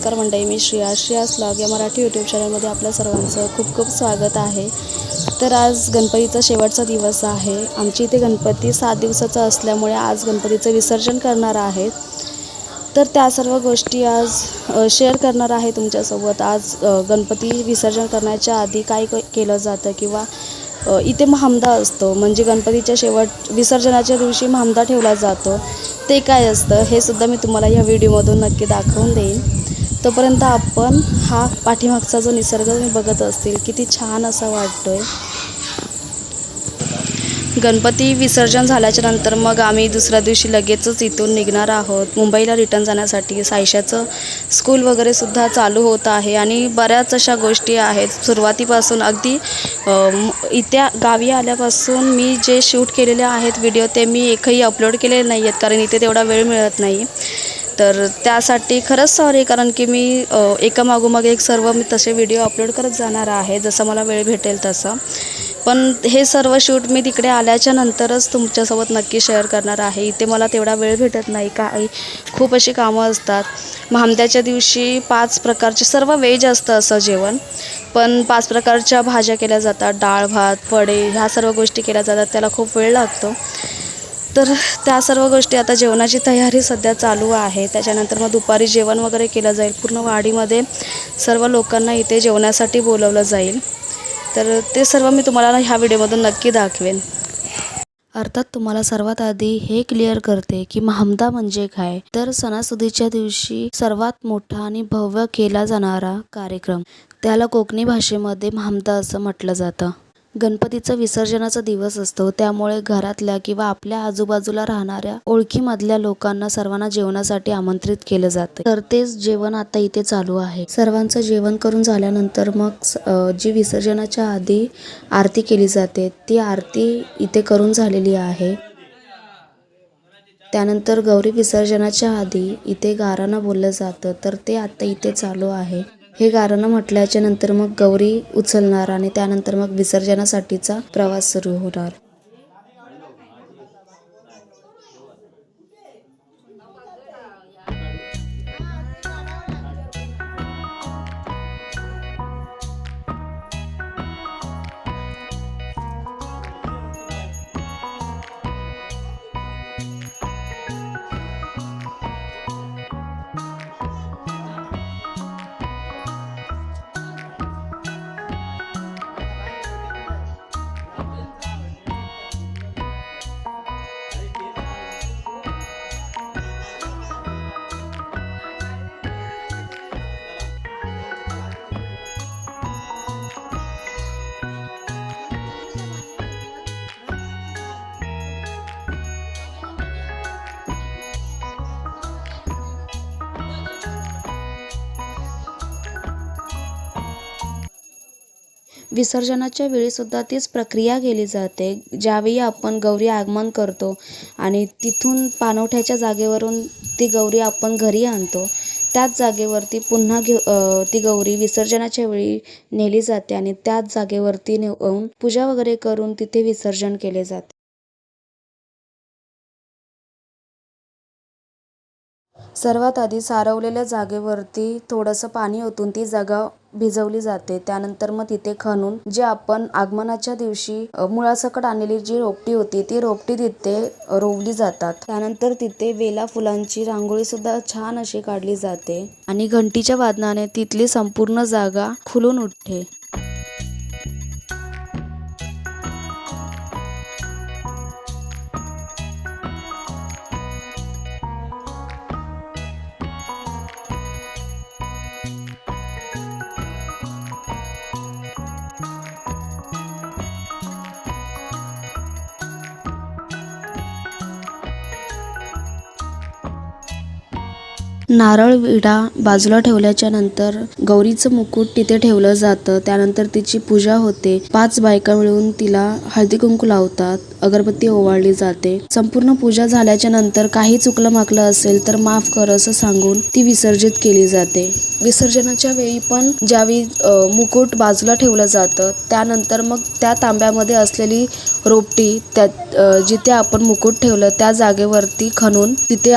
नमस्कार मंडळी, मी श्रेयास व्लॉग या मराठी यूट्यूब चॅनलमध्ये आपल्या सर्वांचं खूप खूप स्वागत आहे। तर आज गणपतीचा शेवटचा दिवस आहे। आमची इथे गणपती 7 दिवसाचा असल्यामुळे आज गणपतीचं विसर्जन करणार आहेत। तर त्या सर्व गोष्टी आज शेअर करणार आहे तुमच्यासोबत। आज गणपती विसर्जन करण्याच्या आधी काय केलं जातं किंवा इथे महामदा असतो, म्हणजे गणपतीच्या विसर्जनाच्या दिवशी महामदा ठेवला जातो। ते काय असतं हे सुद्धा मी तुम्हाला या व्हिडिओमधून नक्की दाखवून देईन। तोपर्यंत आपण हा पाठीमागचा जो निसर्ग तुम्ही बघत असतील किती छान असा वाटतोय। गणपती विसर्जन झाल्याच्या नंतर मग आम्ही दुसऱ्या दिवशी लगेचच इथून निघणार आहोत मुंबईला रिटर्न जाण्यासाठी। सायशाचं स्कूल वगैरे सुद्धा चालू होत आहे आणि बऱ्याच अशा गोष्टी आहेत। सुरुवातीपासून अगदी इथे गावी आल्यापासून मी जे शूट केलेले आहेत व्हिडिओ ते मी एकही अपलोड केलेले नाही आहेत, कारण इथे तेवढा वेळ मिळत नाही। तर त्यासाठी खरंच सॉरी, कारण की मी एकामागोमाग एक सर्व मी तसे व्हिडिओ अपलोड करत जाणार आहे जसं मला वेळ भेटेल तसं। पण हे सर्व शूट मी तिकडे आल्याच्या नंतरच तुमच्यासोबत नक्की शेअर करणार आहे। इथे मला तेवढा वेळ भेटत नाही, काही खूप अशी कामं असतात। महामद्याच्या दिवशी 5 प्रकारचे सर्व व्हेज असतं असं जेवण, पण 5 प्रकारच्या भाज्या केल्या जातात, डाळ भात वडे ह्या सर्व गोष्टी केल्या जातात, त्याला खूप वेळ लागतो। तर त्या सर्व गोष्टी आता जेवणाची तयारी सध्या चालू आहे। त्याच्यानंतर मग दुपारी जेवण वगैरे केलं जाईल। पूर्ण वाडीमध्ये सर्व लोकांना इथे जेवणासाठी बोलवलं जाईल। तर ते सर्व मी तुम्हाला ह्या व्हिडिओमधून नक्की दाखवेन। अर्थात तुम्हाला सर्वात आधी हे क्लिअर करते की महामदा म्हणजे काय। तर सणासुदीच्या दिवशी सर्वात मोठा आणि भव्य केला जाणारा कार्यक्रम, त्याला कोकणी भाषेमध्ये महामदा असं म्हटलं जातं। गणपतीचा विसर्जनाचा दिवस असतो, त्यामुळे घरातल्या किंवा आपल्या आजूबाजूला राहणाऱ्या ओळखीमधल्या लोकांना सर्वांना जेवणासाठी आमंत्रित केलं जाते। तर तेच जेवण आता इथे चालू आहे। सर्वांचं जेवण करून झाल्यानंतर मग जी विसर्जनाच्या आधी आरती केली जाते ती आरती इथे करून झालेली आहे। त्यानंतर गौरी विसर्जनाच्या आधी इथे गाराणं बोललं जातं, तर ते आता इथे चालू आहे। हे गाराणं म्हटल्याच्या नंतर मग गौरी उचलणार आणि त्यानंतर मग विसर्जनासाठीचा प्रवास सुरू होणार। विसर्जनाच्या वेळी सुद्धा तीच प्रक्रिया केली जाते। ज्यावेळी आपण गौरी आगमन करतो आणि तिथून पाणवठ्याच्या जागेवरून ती गौरी आपण घरी आणतो, त्याच जागेवरती पुन्हा ती गौरी विसर्जनाच्या वेळी नेली जाते आणि त्याच जागेवरती नेऊन पूजा वगैरे करून तिथे विसर्जन केले जाते। सर्वात आधी सारवलेल्या जागेवरती थोडंसं पाणी ओतून ती जागा भिजवली जाते। त्यानंतर मग तिथे खणून जे आपण आगमनाच्या दिवशी मुळासकट आणलेली जी रोपटी होती ती रोपटी तिथे रोवली जातात। त्यानंतर तिथे वेला फुलांची रांगोळी सुद्धा छान अशी काढली जाते आणि घंटीच्या वादनाने तिथली संपूर्ण जागा खुलून उठते। नारळ विडा बाजूला ठेवल्याच्या नंतर गौरीचं मुकुट तिथे ठेवलं जातं। त्यानंतर तिची पूजा होते। 5 बायका मिळून तिला हळदी कुंकू लावतात, अगरबत्ती ओवाळली जाते। संपूर्ण पूजा झाल्याच्या नंतर काही चुकलं माकलं असेल तर माफ कर असं सांगून ती विसर्जित केली जाते। विसर्जनाच्या वेळी पण ज्यावेळी मुकुट बाजूला ठेवलं जातं त्यानंतर मग त्या तांब्यामध्ये असलेली रोपटी त्यात जिथे आपण मुकुट ठेवलं त्या जागेवरती खणून तिथे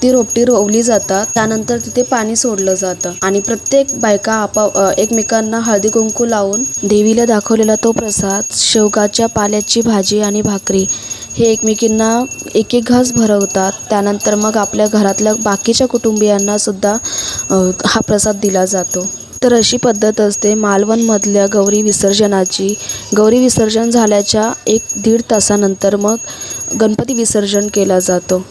ती रोपटी रोवली जातात. त्यानंतर तिथे पाणी सोडलं जातं आणि प्रत्येक बायका एकमेकांना हळदी कुंकू लावून देवीला दाखवलेला तो प्रसाद शेवगाच्या पाल्याची भाजी आणि भाकरी हे एकमेकींना एक एक घास भरवतात. त्यानंतर मग आपल्या घरातल्या बाकीच्या कुटुंबियांना सुद्धा हा प्रसाद दिला जातो. तर अशी पद्धत असते मालवणमधल्या गौरी विसर्जनाची. गौरी विसर्जन झाल्याच्या 1-1.5 तासानंतर मग गणपती विसर्जन केला जातो.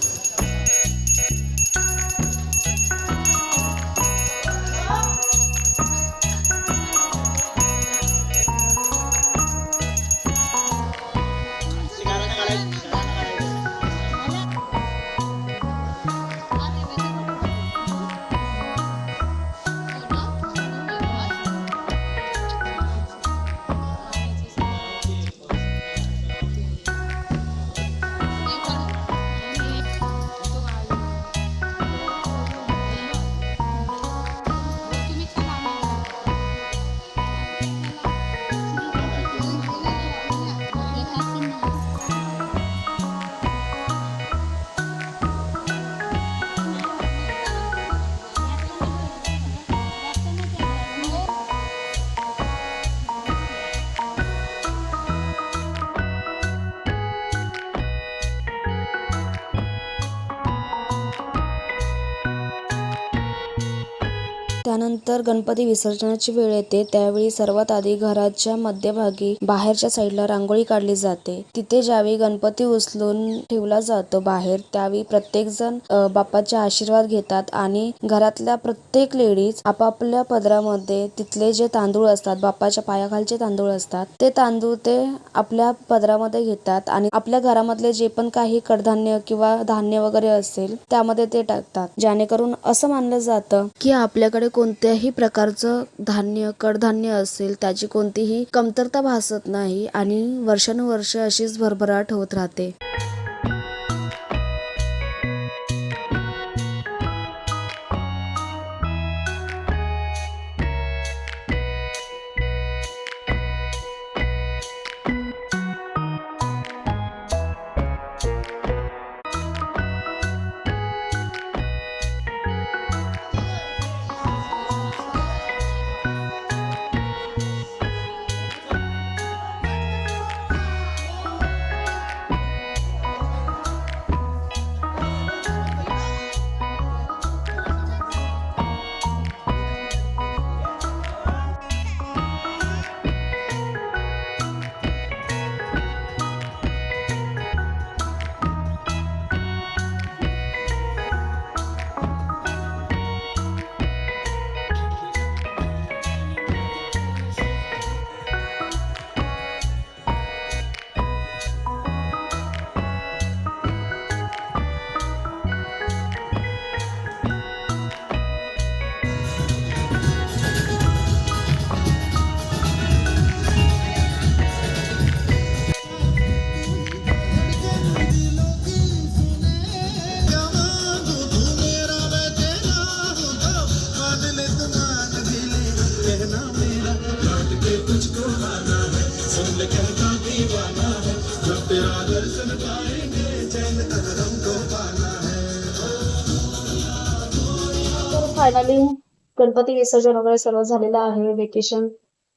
त्यानंतर गणपती विसर्जनाची वेळ येते. त्यावेळी सर्वात आधी घराच्या मध्यभागी बाहेरच्या साईडला रांगोळी काढली जाते. तिथे ज्यावेळी गणपती उचलून ठेवला जातो बाहेर, त्यावेळी प्रत्येक जण बाप्पाचे आशीर्वाद घेतात आणि घरातल्या प्रत्येक लेडीज आपापल्या पदरामध्ये तिथले जे तांदूळ असतात, बाप्पाच्या पायाखालचे तांदूळ असतात, ते तांदूळ ते आपल्या पदरामध्ये घेतात आणि आपल्या घरामधले जे पण काही कडधान्य किंवा धान्य वगैरे असेल त्यामध्ये ते टाकतात. जेणेकरून असं मानलं जातं की आपल्याकडे कोणत्याही प्रकारचं कडधान्य असेल त्याची कोणतीही कमतरता भासत नाही आणि वर्षानुवर्ष अशीच भरभराट होत राहते. फायनली गणपती विसर्जन वगैरे सर्व झालेलं आहे. वेकेशन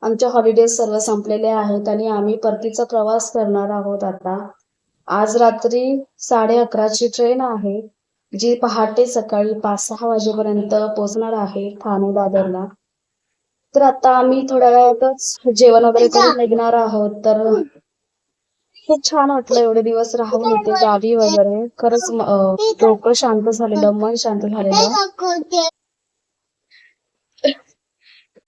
आमच्या हॉलिडेज सर्व संपलेले आहेत आणि आम्ही परतीचा प्रवास करणार आहोत. आता आज रात्री 11:30ची ट्रेन आहे जी पहाटे सकाळी 5-6 वाजेपर्यंत पोहोचणार आहे ठाणे दादरला. तर आता आम्ही थोड्या वेळातच जेवण वगैरे करून निघणार आहोत. तर खूप छान वाटलं एवढे दिवस राहून इथे गावी वगैरे. खरंच डोकं शांत झालेलं, मन शांत झालेलं.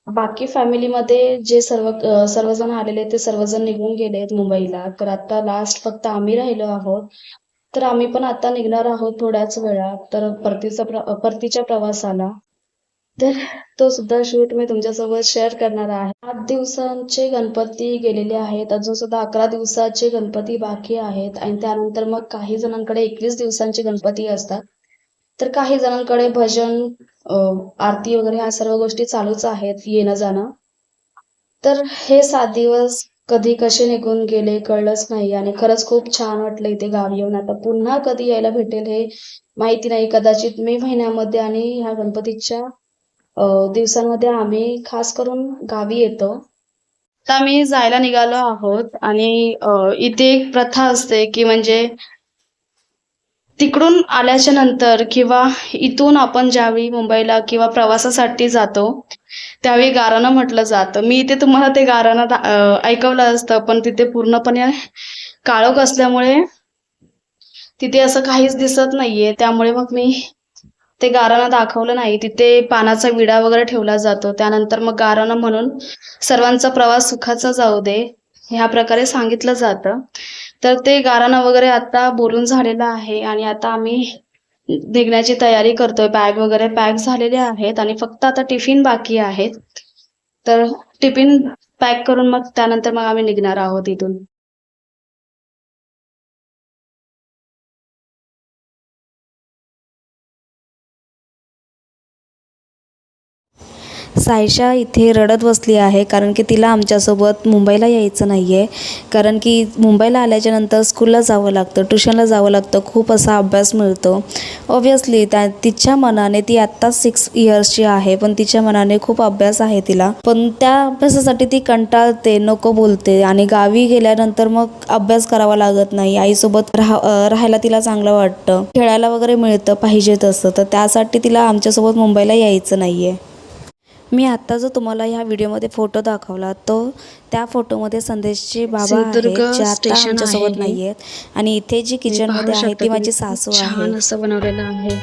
बाकी फॅमिलीमध्ये जे सर्वजण आलेले ते सर्वजण निघून गेलेत मुंबईला. तर आता लास्ट फक्त आम्ही राहिलो आहोत. तर आम्ही पण आता निघणार आहोत थोड्याच वेळात तर परतीच्या प्रवासाला. तर तो सुद्धा शूट मी तुमच्यासोबत शेअर करणार आहे. 8 दिवसांचे गणपती गेलेले आहेत. अजून सुद्धा 11 दिवसाचे गणपती बाकी आहेत आणि त्यानंतर मग काही जणांकडे 21 दिवसांचे गणपती असतात. तर काही जणांकडे भजन, आरती वगैरे ह्या सर्व गोष्टी चालूच आहेत, येणं जाणं. तर हे 7 दिवस कधी कसे निघून गेले कळलंच नाही आणि खरंच खूप छान वाटलं इथे गावी येऊन. आता पुन्हा कधी यायला भेटेल हे माहिती नाही. कदाचित मे महिन्यामध्ये आणि ह्या गणपतीच्या दिवसांमध्ये आम्ही खास करून गावी येतो. आता आम्ही जायला निघालो आहोत आणि इथे एक प्रथा असते की म्हणजे तिकडून आल्याच्या नंतर किंवा इथून आपण ज्यावेळी मुंबईला किंवा प्रवासासाठी जातो त्यावेळी गाराणं म्हटलं जातं. मी इथे तुम्हाला ते गाराणं ऐकवलं असतं, पण तिथे पूर्णपणे काळोख असल्यामुळे तिथे असं काहीच दिसत नाहीये. त्यामुळे मग मी ते गाराणं दाखवलं नाही. तिथे पानाचा विडा वगैरे ठेवला जातो. त्यानंतर मग गाराणं म्हणून सर्वांचा प्रवास सुखाचा जाऊ दे ह्या प्रकारे सांगितलं जातं. तर ते गाराणं वगैरे आता बोलून झालेलं आहे आणि आता आम्ही निघण्याची तयारी करतोय. बॅग वगैरे पॅक झालेले आहेत आणि फक्त आता टिफिन बाकी आहेत. तर टिफिन पॅक करून मग त्यानंतर मग आम्ही निघणार आहोत इथून. सायशा इथे रडत बसली आहे कारण की तिला आमच्यासोबत मुंबईला यायचं नाही आहे. कारण की मुंबईला आल्याच्यानंतर स्कूलला जावं लागतं, ट्युशनला जावं लागतं, खूप असा अभ्यास मिळतो. ऑब्व्हियसली तिच्या मनाने ती आत्ता 6 इयर्सची आहे, पण तिच्या मनाने खूप अभ्यास आहे तिला. पण त्या अभ्यासासाठी ती कंटाळते, नको बोलते आणि गावी गेल्यानंतर मग अभ्यास करावा लागत नाही. आईसोबत राहायला तिला चांगलं वाटतं, खेळायला वगैरे मिळतं पाहिजे तसं. तर त्यासाठी तिला आमच्यासोबत मुंबईला यायचं नाही आहे. मी आत्ता जो तुम्हाला ह्या व्हिडिओमध्ये फोटो दाखवला तो त्या फोटोमध्ये संदेशचे बाबा सिंधुदुर्ग आहेत, जे आता स्टेशन आमच्यासोबत आहे नाही आहेत. आणि इथे जी किचनमध्ये आहे ती माझी सासू आहे. छान असं बनवलेलं आहे.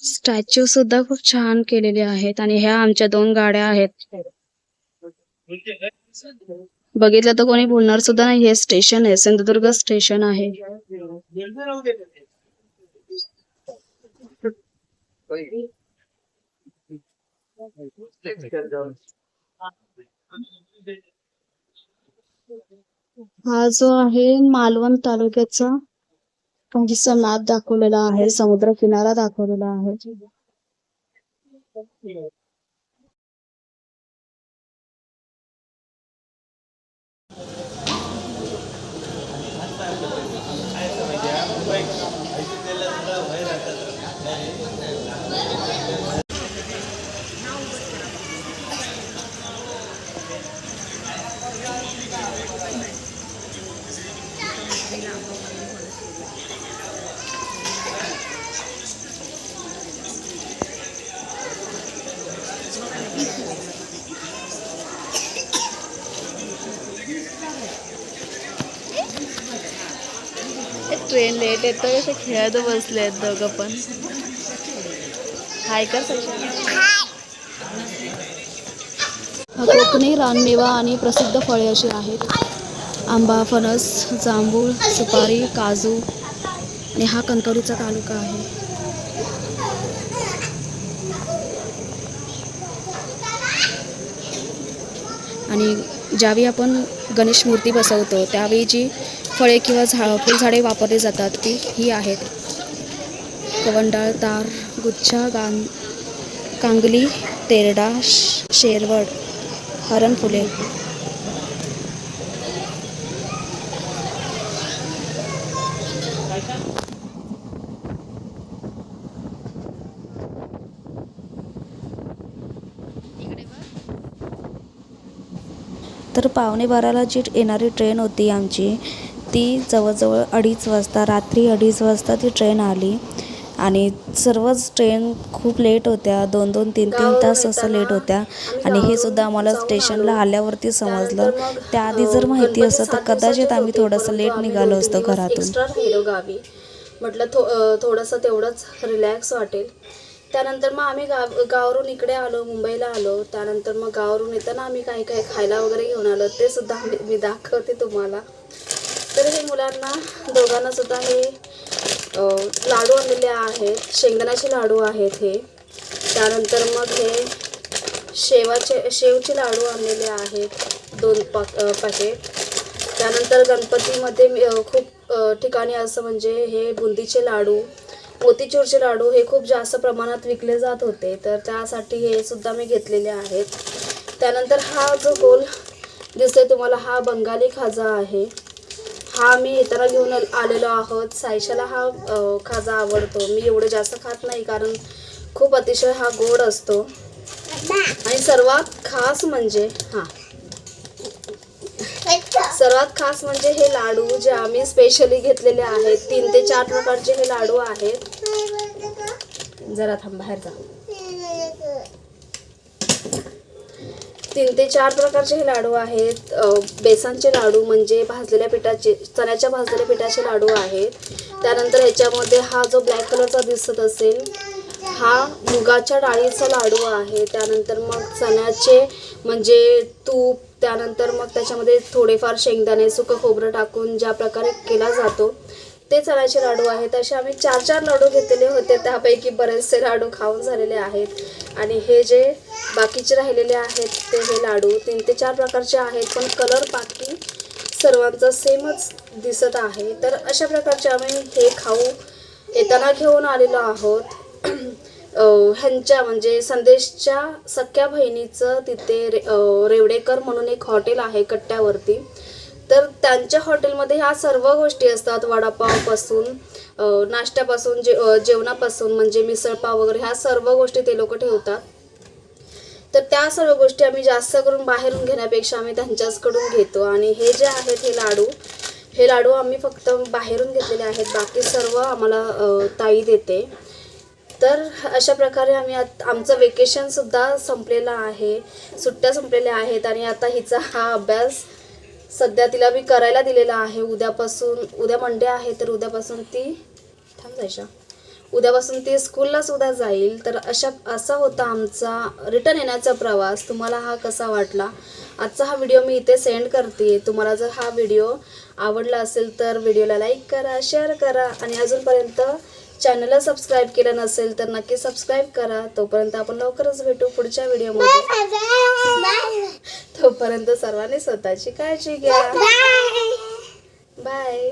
स्टॅच्यू सुद्धा खूप छान केलेले आहेत आणि ह्या आमच्या 2 गाड्या आहेत. बघितलं तर कोणी बोलणार सुद्धा नाही. हे स्टेशन आहे, सिंधुदुर्ग स्टेशन आहे. हा जो आहे मालवण तालुक्याचा काहीसा मॅप दाखवलेला आहे, समुद्र किनारा दाखवलेला आहे. ट्रेन लेट येतो, असे खेळत बसले आहेत दोघं पण. हाय कर कोकणी रानमेवा आणि प्रसिद्ध फळे अशी आहेत. आंबा, फणस, जांभूळ, सुपारी, काजू आणि हा कणकवलीचा तालुका आहे. आणि ज्यावेळी आपण गणेश मूर्ती बसवतो त्यावेळी जी फळे किंवा फुलझाडे वापरली जातात ती ही आहेत. कवंडाळ, तार, गुच्छा, कांगली, तेरडा, शेरवड, हरणफुले. तर 11:45ला जी येणारी ट्रेन होती आमची ती जवळजवळ 2:30 वाजता, रात्री 2:30 वाजता ती ट्रेन आली. आणि सर्वच ट्रेन खूप लेट होत्या, 2-2, 3-3 तास असं लेट होत्या. आणि हे सुद्धा आम्हाला स्टेशनला आल्यावरती समजलं. त्याआधी जर माहिती असतं तर कदाचित आम्ही थोडंसं लेट निघालो असतो घरातून. गावी म्हटलं थोडंसं तेवढंच रिलॅक्स वाटेल. त्यानंतर मग आम्ही गावावरून इकडे आलो, मुंबईला आलो. त्यानंतर मग गावावरून येताना आम्ही काही काही खायला वगैरे घेऊन आलो, ते सुद्धा मी दाखवते तुम्हाला. तर हे मुलांना दोघांना सुद्धा हे लाडू आणलेले आहेत, शेंगदाण्याचे लाडू आहेत हे. त्यानंतर मग हे शेवचे लाडू आणलेले आहेत 2 पॅकेट. त्यानंतर गणपतीमध्ये खूप ठिकाणी असं म्हणजे हे बुंदीचे लाडू, मोतीचूरचे लाडू हे खूप जास्त प्रमाणात विकले जात होते, तर त्यासाठी हे सुद्धा मी घेतलेले आहेत. त्यानंतर हा जो गोल दिसतोय तुम्हाला हा बंगाली खाजा आहे. हा मी येताना घेऊन आलेलो आहोत. सायशाला हा खाजा आवडतो. मी एवढं जास्त खात नाही कारण खूप अतिशय हा गोड असतो. आणि सर्वात खास म्हणजे हे लाडू जे आम्ही स्पेशली घेतलेले आहेत. 3 ते 4 प्रकारचे हे लाडू आहेत. जरा थांब, बाहेर जा. 3 ते 4 प्रकारचे हे लाडू आहेत. बेसनचे लाडू म्हणजे भाजलेल्या पिठाचे, चण्याच्या भाजलेल्या पिठाचे लाडू आहेत. त्यानंतर ह्याच्यामध्ये हा जो ब्लॅक कलरचा दिसत असेल हा मुगाच्या डाळीचा लाडू आहे. त्यानंतर मग चण्याचे म्हणजे तूप, त्यानंतर मग त्याच्यामध्ये थोडेफार शेंगदाणे, सुकं खोबरं टाकून ज्या प्रकारे केला जातो ते चण्याचे लाडू आहेत. असे आम्ही 4 लाडू घेतलेले होते. त्यापैकी बरेचसे लाडू खाऊन झालेले आहेत. आणि हे जे बाकीचे राहिलेले आहेत ते हे लाडू 3 ते 4 प्रकारचे आहेत, पण कलर बाकी सर्वांचा सेमच दिसत आहे. तर अशा प्रकारचे आम्ही हे खाऊ येताना घेऊन आलेलो आहोत. ह्यांच्या म्हणजे संदेशच्या सख्या बहिणीचं तिथे रेवडेकर म्हणून एक हॉटेल आहे कट्ट्यावरती. तर त्यांच्या हॉटेलमध्ये ह्या सर्व गोष्टी असतात. वडापावपासून नाश्त्यापासून जेवणापासून म्हणजे मिसळपाव वगैरे ह्या सर्व गोष्टी ते लोक ठेवतात. तर त्या सर्व गोष्टी आम्ही जास्त करून बाहेरून घेण्यापेक्षा आम्ही त्यांच्याचकडून घेतो. आणि हे जे आहेत हे लाडू आम्ही फक्त बाहेरून घेतलेले आहेत. बाकी सर्व आम्हाला ताई देते. तर अशा प्रकारे आम्ही आमचं वेकेशनसुद्धा संपलेलं आहे. सुट्ट्या संपलेल्या आहेत. आणि आता हिचा हा अभ्यास सध्या तिला मी करायला दिलेला आहे. उद्या मंडे आहे तर उद्यापासून ती स्कूलला सुद्धा जाईल. तर असा होता आमचा रिटर्न येण्याचा प्रवास. तुम्हाला हा कसा वाटला? आजचा हा व्हिडिओ मी इथे सेंड करते. तुम्हाला जर हा व्हिडिओ आवडला असेल तर व्हिडिओला लाईक करा, शेअर करा आणि अजूनपर्यंत चॅनलला सबस्क्राईब केलं नसेल तर नक्की सबस्क्राईब करा. तोपर्यंत आपण लवकरच भेटू पुढच्या व्हिडिओमध्ये. तोपर्यंत सर्वांनी स्वतःची काळजी घ्या. बाय.